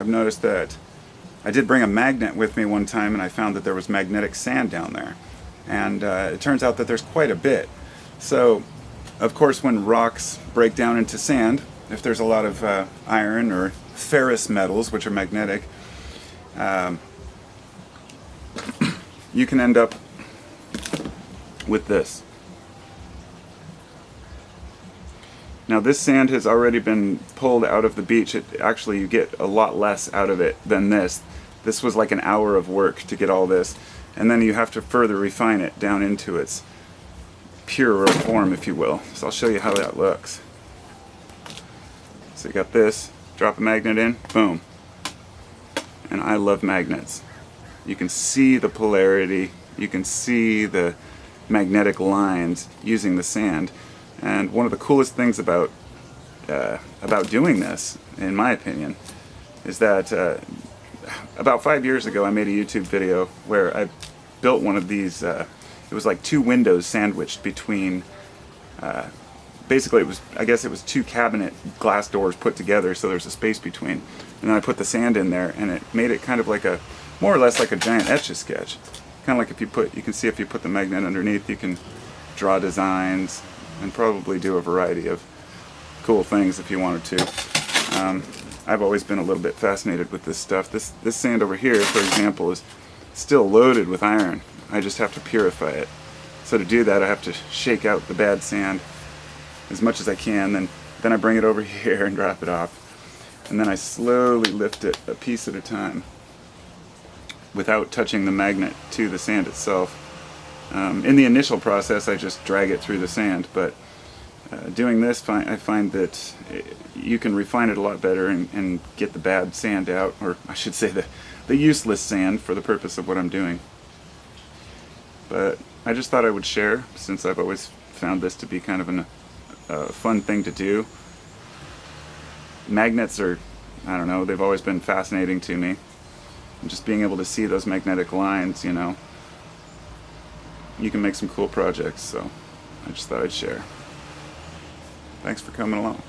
I've noticed that I did bring a magnet with me one time, and I found that there was magnetic sand down there. And it turns out that there's quite a bit. So, of course, when rocks break down into sand, if there's a lot of iron or ferrous metals, which are magnetic, you can end up with this. Now this sand has already been pulled out of the beach. Actually, you get a lot less out of it than this. This was like an hour of work to get all this, and then you have to further refine it down into its purer form, if you will. So I'll show you how that looks. So you got this, drop a magnet in, boom. And I love magnets. You can see the polarity, you can see the magnetic lines using the sand. And one of the coolest things about doing this, in my opinion, is that about 5 years ago I made a YouTube video where I built one of these. It was like two windows sandwiched between. Basically, I guess it was two cabinet glass doors put together, so there's a space between. And then I put the sand in there, and it made it kind of like more or less like a giant Etch-a-Sketch. Kind of like you can see if you put the magnet underneath, you can draw designs and probably do a variety of cool things if you wanted to. I've always been a little bit fascinated with this stuff. This sand over here, for example, is still loaded with iron. I just have to purify it. So to do that, I have to shake out the bad sand as much as I can, then I bring it over here and drop it off. And then I slowly lift it a piece at a time without touching the magnet to the sand itself. In the initial process, I just drag it through the sand, but doing this, I find that you can refine it a lot better and get the bad sand out, or I should say the useless sand for the purpose of what I'm doing. But I just thought I would share, since I've always found this to be kind of a fun thing to do. Magnets are, I don't know, they've always been fascinating to me. And just being able to see those magnetic lines, you know, you can make some cool projects, so I just thought I'd share. Thanks for coming along.